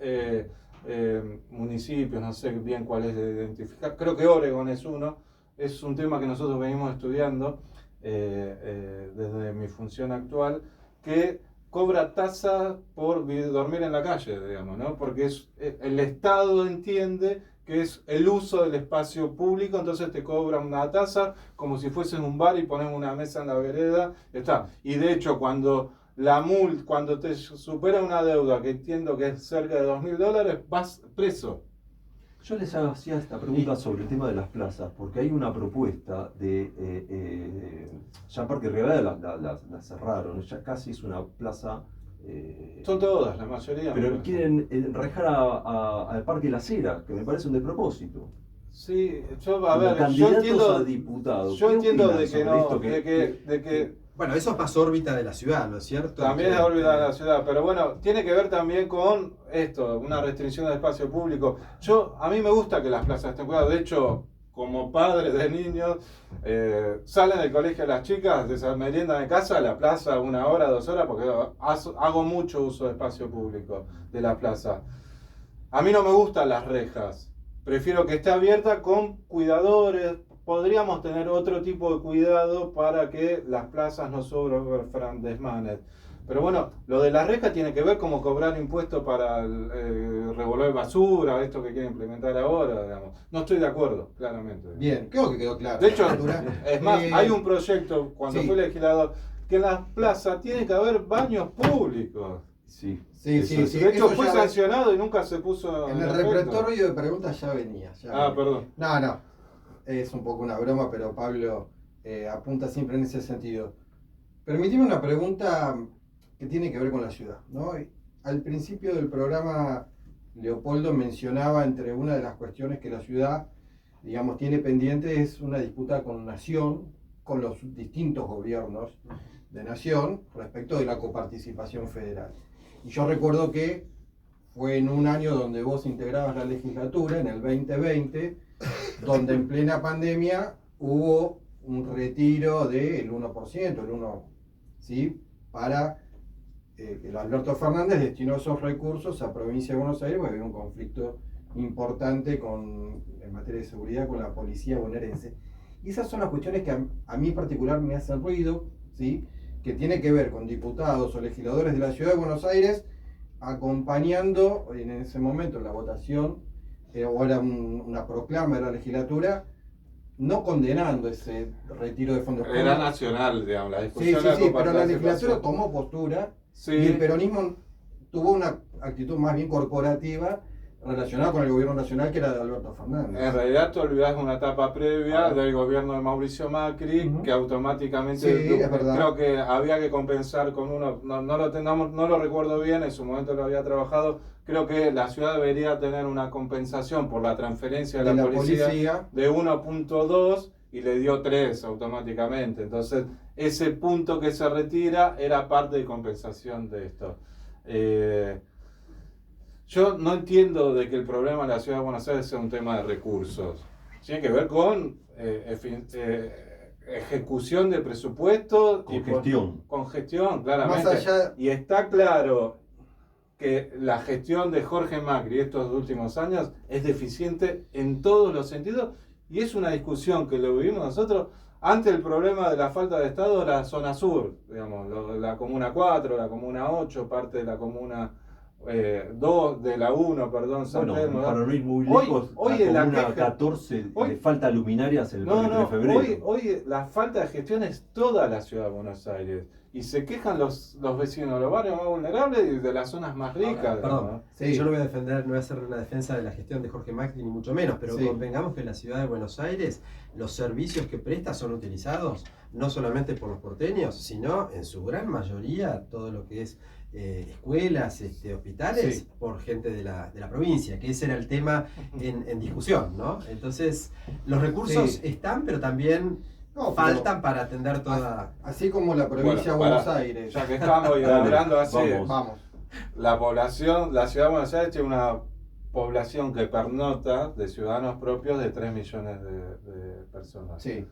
municipios, no sé bien cuál es de identificar, creo que Oregon es uno, es un tema que nosotros venimos estudiando desde mi función actual, que cobra tasa por dormir en la calle, digamos, ¿no? Porque el Estado entiende que es el uso del espacio público, entonces te cobra una tasa como si fuese en un bar y pones una mesa en la vereda, está. Y de hecho, cuando te supera una deuda que entiendo que es cerca de $2.000, vas preso. Yo les hacía esta pregunta sobre el tema de las plazas, porque hay una propuesta de... ya Parque Rivadavia la cerraron, ya casi es una plaza... Son todas, la mayoría. Pero quieren enrejar al Parque La Cera, que me parece un despropósito. Sí, yo Candidatos entiendo, a diputados. yo ¿Qué entiendo opinan de que sobre no, esto de que Bueno, eso es más órbita de la ciudad, ¿no es cierto? también es órbita de la ciudad, pero bueno, tiene que ver también con esto, una restricción del espacio público. A mí me gusta que las plazas estén cuidadas, de hecho, como padre de niños, salen del colegio las chicas, meriendan de casa a la plaza 1 hora, 2 horas, porque hago mucho uso de espacio público de la plaza. A mí no me gustan las rejas, prefiero que esté abierta con cuidadores. Podríamos tener otro tipo de cuidado para que las plazas no sufran desmanes. Pero bueno, lo de las rejas tiene que ver como cobrar impuestos para revolver basura, esto que quieren implementar ahora, digamos. No estoy de acuerdo, claramente. Bien, creo que quedó claro. De hecho, es más, hay un proyecto, cuando sí. fui legislador, que en las plazas tiene que haber baños públicos. Sí, Sí, eso sí, es. sí. De hecho, Eso fue ya sancionado y nunca se puso en el efecto. repertorio de preguntas ya venía. Perdón. No, es un poco una broma, pero Pablo apunta siempre en ese sentido. Permitime una pregunta que tiene que ver con la ciudad, ¿no? Al principio del programa, Leopoldo mencionaba entre una de las cuestiones que la ciudad, digamos, tiene pendiente es una disputa con Nación, con los distintos gobiernos de Nación respecto de la coparticipación federal. Y yo recuerdo que fue en un año donde vos integrabas la legislatura, en el 2020, donde en plena pandemia hubo un retiro del 1%, el 1%, ¿sí? Para que Alberto Fernández destinó esos recursos a provincia de Buenos Aires, porque había un conflicto importante en materia de seguridad con la policía bonaerense. Y esas son las cuestiones que a mí en particular me hacen ruido, ¿sí? Que tiene que ver con diputados o legisladores de la Ciudad de Buenos Aires acompañando en ese momento la votación, o era una proclama de la legislatura, no condenando ese retiro de fondos. Era nacional, digamos, la Sí, discusión. sí, pero la legislatura tomó postura Sí. y el peronismo tuvo una actitud más bien corporativa relacionada con el gobierno nacional, que era de Alberto Fernández. En realidad te olvidás de una etapa previa Ah. del gobierno de Mauricio Macri, Ujú. que automáticamente, Sí, es verdad. creo que había que compensar con uno, no lo recuerdo bien, en su momento lo había trabajado, creo que la ciudad debería tener una compensación por la transferencia de la policía de 1.2 y le dio 3 automáticamente. Entonces, ese punto que se retira era parte de compensación de esto. Yo no entiendo de que el problema de la ciudad de Buenos Aires sea un tema de recursos. Tiene que ver con ejecución de presupuesto. Con gestión. Con gestión, claramente. Más allá- Y está claro que la gestión de Jorge Macri estos últimos años es deficiente en todos los sentidos, y es una discusión que lo vivimos nosotros. Antes el problema de la falta de Estado era la zona sur, digamos, la Comuna 4, la Comuna 8, parte de la Comuna 2, de la 1, perdón, San Bueno, Telmo, para no ir muy Hoy- lejos, hoy la en la Comuna queja- 14 hoy- le falta luminarias en el Parque 3 de febrero. Hoy la falta de gestión es toda la ciudad de Buenos Aires. y se quejan los vecinos de los barrios más vulnerables y de las zonas más ricas. Ahora, perdón, ¿no? Sí. yo no voy a defender, no voy a hacer una defensa de la gestión de Jorge Macri, ni mucho menos, pero Sí. convengamos que en la ciudad de Buenos Aires los servicios que presta son utilizados no solamente por los porteños, sino en su gran mayoría todo lo que es escuelas, hospitales, Sí. por gente de la provincia, que ese era el tema en discusión, ¿no? Entonces, los recursos Sí. están, pero también No, pero faltan para atender toda... así como la provincia de Bueno, Buenos para- Aires. Ya que estamos Dale, hablando así, vamos. Vamos. la población, la ciudad de Buenos Aires tiene una población que pernota de ciudadanos propios de 3 millones de personas. Sí,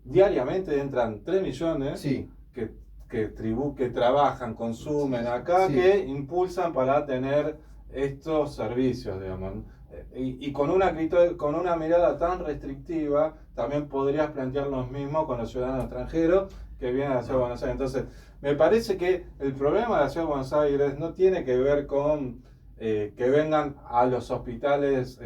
Diariamente entran 3 millones sí. que trabajan, consumen acá, Sí. que impulsan para tener estos servicios, digamos. Y con con una mirada tan restrictiva, también podrías plantear lo mismo con los ciudadanos extranjeros que vienen a la Ciudad de Buenos Aires. Entonces, me parece que el problema de la Ciudad de Buenos Aires no tiene que ver con que vengan a los hospitales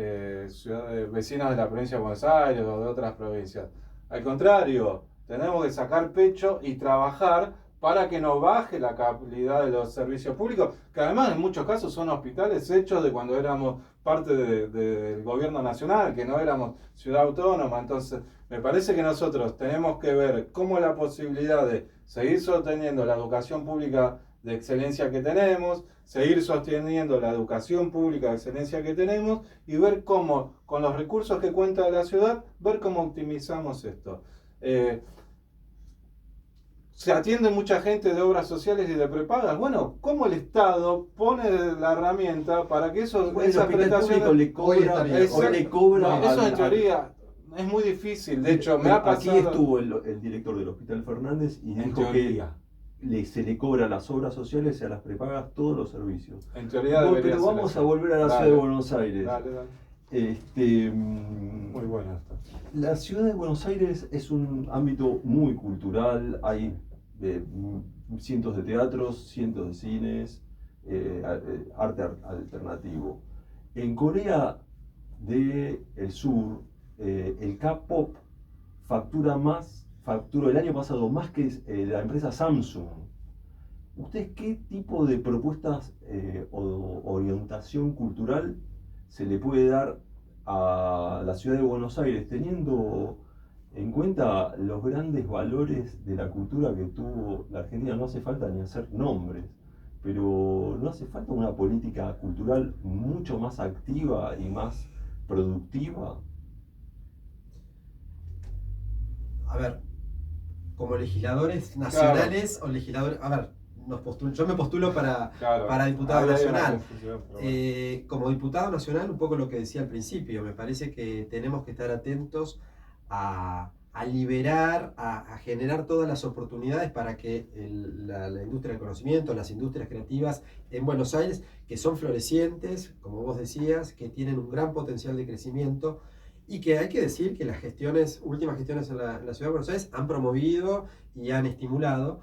vecinos de la provincia de Buenos Aires o de otras provincias. Al contrario, tenemos que sacar pecho y trabajar para que no baje la calidad de los servicios públicos, que además en muchos casos son hospitales hechos de cuando éramos parte del gobierno nacional, que no éramos ciudad autónoma. Entonces, me parece que nosotros tenemos que ver cómo la posibilidad de seguir sosteniendo la educación pública de excelencia que tenemos, seguir sosteniendo la educación pública de excelencia que tenemos y ver cómo, con los recursos que cuenta la ciudad, ver cómo optimizamos esto. Se atiende mucha gente de obras sociales y de prepagas. Bueno, ¿cómo el Estado pone la herramienta para que esas El hospital prestaciones... público le Hoy cobra, estaría- hoy le cobra No, eso al- en teoría es muy difícil. De hecho, me Pero ha pasado... Aquí estuvo el director del Hospital Fernández y En dijo teoría. que se le cobra a las obras sociales y a las prepagas todos los servicios. En teoría Bueno, debería pero ser vamos así. a volver a la Dale, ciudad de Buenos Aires. Dale, dale. Muy bueno esto. La ciudad de Buenos Aires es un ámbito muy cultural, hay cientos de teatros, cientos de cines, arte alternativo. En Corea del Sur, el K-pop facturó el año pasado más que la empresa Samsung. ¿Ustedes qué tipo de propuestas o orientación cultural se le puede dar a la ciudad de Buenos Aires, teniendo en cuenta los grandes valores de la cultura que tuvo la Argentina? No hace falta ni hacer nombres, pero no hace falta una política cultural mucho más activa y más productiva. A ver, como legisladores nacionales o legisladores... A ver, yo me postulo para diputado Ahí hay una nacional. confusión, pero bueno. Como diputado nacional, un poco lo que decía al principio, me parece que tenemos que estar atentos a liberar, a generar todas las oportunidades para que la industria del conocimiento, las industrias creativas en Buenos Aires, que son florecientes, como vos decías, que tienen un gran potencial de crecimiento y que hay que decir que las últimas gestiones en la Ciudad de Buenos Aires han promovido y han estimulado.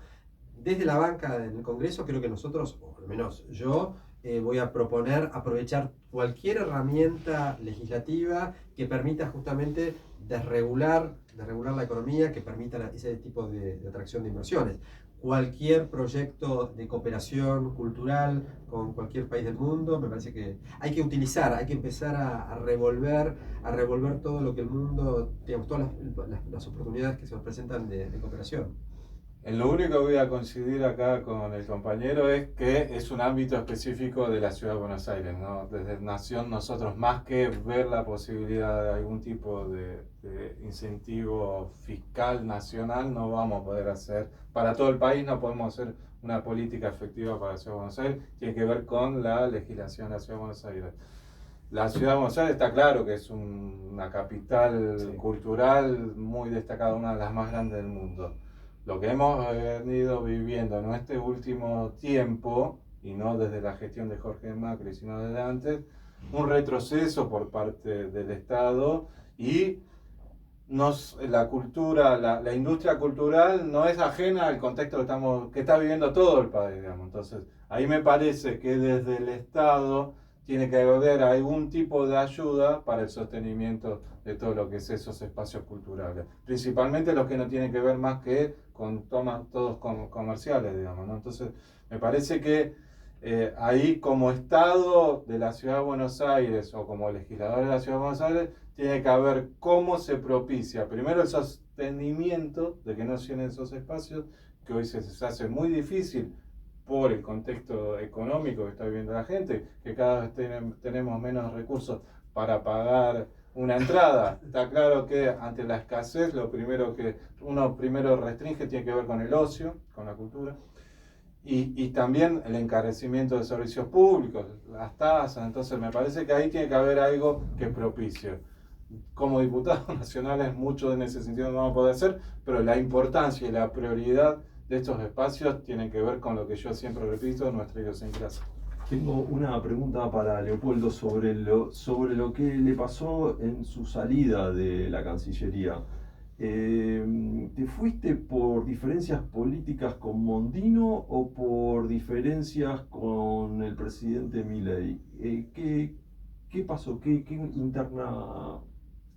Desde la banca del Congreso, creo que nosotros, o al menos yo, voy a proponer aprovechar cualquier herramienta legislativa que permita justamente desregular la economía, que permita ese tipo de atracción de inversiones. Cualquier proyecto de cooperación cultural con cualquier país del mundo, me parece que hay que empezar a revolver todo lo que el mundo, digamos, todas las oportunidades que se nos presentan de cooperación. En lo único que voy a coincidir acá con el compañero es que es un ámbito específico de la Ciudad de Buenos Aires, ¿no? Desde Nación nosotros, más que ver la posibilidad de algún tipo de incentivo fiscal nacional, no vamos a poder hacer, para todo el país no podemos hacer una política efectiva para la Ciudad de Buenos Aires, tiene que ver con la legislación de la Ciudad de Buenos Aires. La Ciudad de Buenos Aires está claro que es una capital cultural muy destacada, una de las más grandes del mundo. Lo que hemos venido viviendo en este último tiempo, y no desde la gestión de Jorge Macri, sino desde antes, un retroceso por parte del Estado y la industria cultural no es ajena al contexto que está viviendo todo el país, digamos. Entonces, ahí me parece que desde el Estado tiene que haber algún tipo de ayuda para el sostenimiento de todo lo que es esos espacios culturales. Principalmente los que no tienen que ver más que con todos comerciales, digamos, ¿no? Entonces, me parece que ahí como Estado de la Ciudad de Buenos Aires o como legislador de la Ciudad de Buenos Aires, tiene que haber cómo se propicia primero el sostenimiento de que no llenen esos espacios, que hoy se hace muy difícil por el contexto económico que está viviendo la gente, que cada vez tenemos menos recursos para pagar una entrada. Está claro que ante la escasez, lo primero que uno primero restringe tiene que ver con el ocio, con la cultura, y también el encarecimiento de servicios públicos, las tasas. Entonces me parece que ahí tiene que haber algo que propicie. Como diputados nacionales mucho en ese sentido no vamos a poder hacer, pero la importancia y la prioridad de estos espacios tienen que ver con lo que yo siempre repito, nuestra idiosincrasia. Tengo una pregunta para Leopoldo sobre lo que le pasó en su salida de la Cancillería. ¿Te fuiste por diferencias políticas con Mondino o por diferencias con el presidente Milei? ¿Qué pasó? ¿Qué interna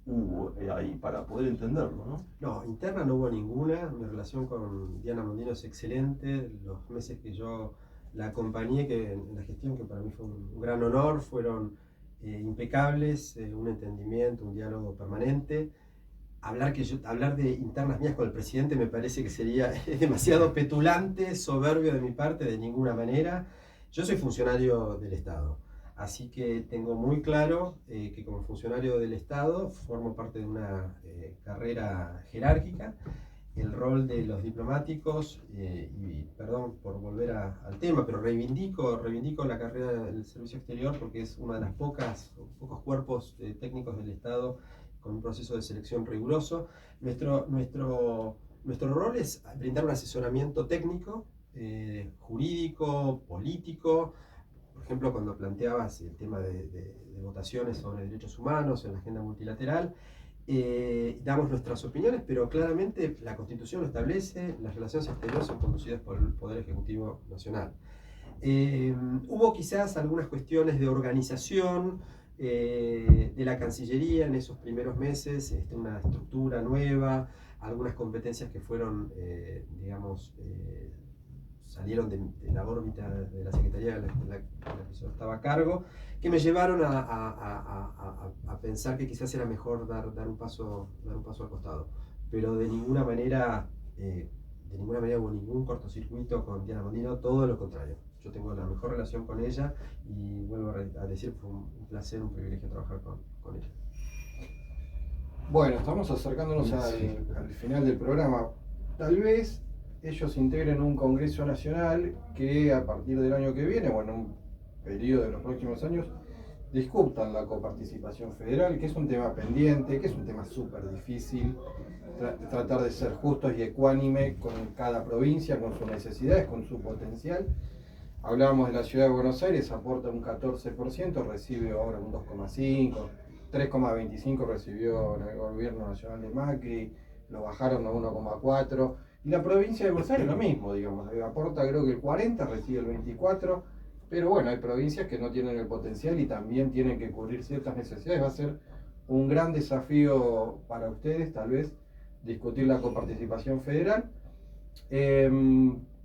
hubo ahí para poder entenderlo, ¿no? No, interna no hubo ninguna. Mi relación con Diana Mondino es excelente. Los meses que yo la acompañé en la gestión, que para mí fue un gran honor, fueron impecables, un entendimiento, un diálogo permanente. Hablar de internas mías con el presidente me parece que sería demasiado petulante, soberbio de mi parte, de ninguna manera. Yo soy funcionario del Estado, así que tengo muy claro que como funcionario del Estado formo parte de una carrera jerárquica. El rol de los diplomáticos, y perdón por volver al tema, pero reivindico la carrera del servicio exterior porque es una de las pocos cuerpos técnicos del Estado con un proceso de selección riguroso. Nuestro rol es brindar un asesoramiento técnico, jurídico, político. Por ejemplo, cuando planteabas el tema de votaciones sobre derechos humanos en la agenda multilateral, damos nuestras opiniones, pero claramente la Constitución lo establece, las relaciones exteriores son conducidas por el Poder Ejecutivo Nacional. Hubo quizás algunas cuestiones de organización de la Cancillería en esos primeros meses, una estructura nueva, algunas competencias que fueron, salieron de la órbita de la Secretaría de la que yo estaba a cargo, que me llevaron a pensar que quizás era mejor dar un paso al costado. Pero de ninguna manera hubo ningún cortocircuito con Diana Mondino, todo lo contrario. Yo tengo la mejor relación con ella y vuelvo a decir, fue un placer, un privilegio trabajar con ella. Bueno, estamos acercándonos al final del programa. Tal vez ellos integren un Congreso Nacional que a partir del año que viene, o en un periodo de los próximos años, discutan la coparticipación federal, que es un tema pendiente, que es un tema súper difícil, tratar de ser justos y ecuánime con cada provincia, con sus necesidades, con su potencial. Hablábamos de la Ciudad de Buenos Aires, aporta un 14%, recibe ahora un 2,5%, 3,25% recibió en el gobierno nacional de Macri, lo bajaron a 1,4%, y la provincia de Buenos Aires lo mismo, digamos, aporta creo que el 40%, recibe el 24%, pero bueno, hay provincias que no tienen el potencial y también tienen que cubrir ciertas necesidades. Va a ser un gran desafío para ustedes, tal vez, discutir la coparticipación federal.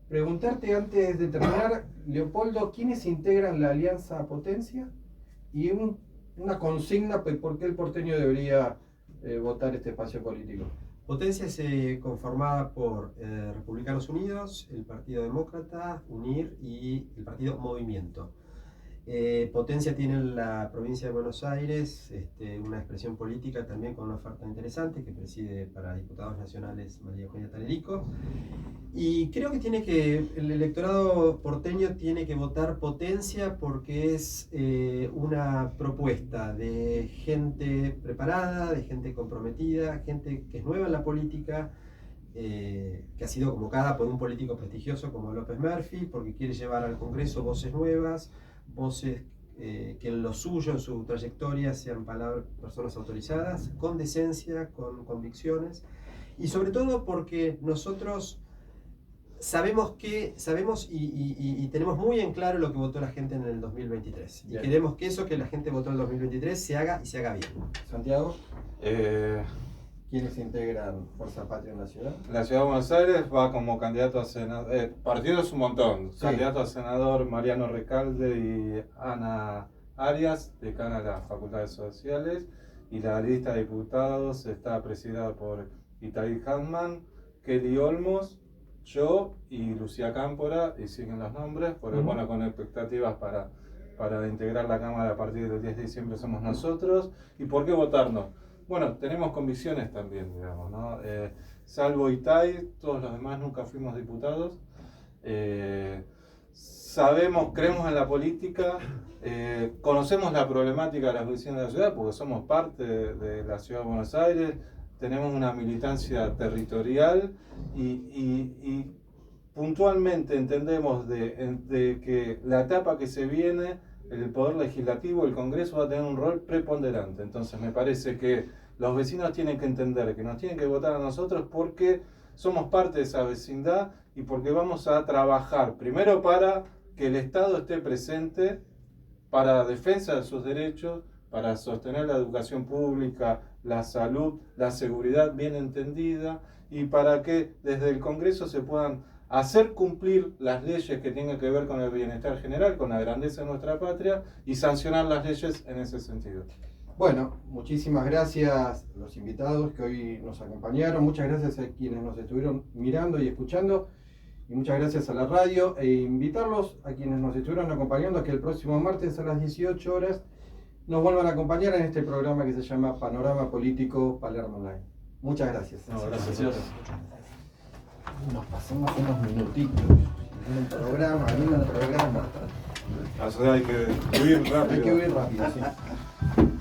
Preguntarte antes de terminar, Leopoldo, ¿quiénes integran la Alianza Potencia? Y una consigna por qué el porteño debería votar este espacio político. Potencia se conformada por Republicanos Unidos, el Partido Demócrata, UNIR y el Partido Movimiento. Potencia tiene en la provincia de Buenos Aires una expresión política también con una oferta interesante que preside para diputados nacionales María Eugenia Talerico. Y creo que el electorado porteño tiene que votar Potencia porque es una propuesta de gente preparada, de gente comprometida, gente que es nueva en la política, que ha sido convocada por un político prestigioso como López Murphy, porque quiere llevar al Congreso voces nuevas, voces que en lo suyo, en su trayectoria, sean personas autorizadas, con decencia, con convicciones, y sobre todo porque nosotros sabemos y tenemos muy en claro lo que votó la gente en el 2023. Y Bien. queremos que eso que la gente votó en el 2023 se haga y se haga bien. Santiago, Eh, ¿quiénes integran Fuerza Patria en la ciudad? La Ciudad de Buenos Aires va como candidato a senador. Partido es un montón. Sí. Candidato a senador Mariano Recalde y Ana Arias, decana de las Facultades Sociales. Y la lista de diputados está presidida por Itaí Handman, Kelly Olmos, yo y Lucía Cámpora, y siguen los nombres, porque Ujú. bueno, con expectativas para integrar la Cámara a partir del 10 de diciembre somos nosotros. ¿Y por qué votarnos? Bueno, tenemos convicciones también, digamos, ¿no? Salvo Itaí, todos los demás nunca fuimos diputados. Sabemos, creemos en la política, conocemos la problemática de las vecinas de la ciudad porque somos parte de la Ciudad de Buenos Aires, tenemos una militancia territorial y puntualmente entendemos de que la etapa que se viene, el Poder Legislativo, el Congreso va a tener un rol preponderante. Entonces me parece que los vecinos tienen que entender que nos tienen que votar a nosotros porque somos parte de esa vecindad y porque vamos a trabajar primero para que el Estado esté presente para defensa de sus derechos, para sostener la educación pública, la salud, la seguridad bien entendida y para que desde el Congreso se puedan hacer cumplir las leyes que tengan que ver con el bienestar general, con la grandeza de nuestra patria y sancionar las leyes en ese sentido. Bueno, muchísimas gracias a los invitados que hoy nos acompañaron, muchas gracias a quienes nos estuvieron mirando y escuchando y muchas gracias a la radio e invitarlos a quienes nos estuvieron acompañando a que el próximo martes a las 18 horas nos vuelvan a acompañar en este programa que se llama Panorama Político Palermo Online. Muchas gracias. No, gracias. Nos pasamos unos minutitos. Viene el programa, viene el programa. O sea, hay que huir rápido. Hay que huir rápido, sí.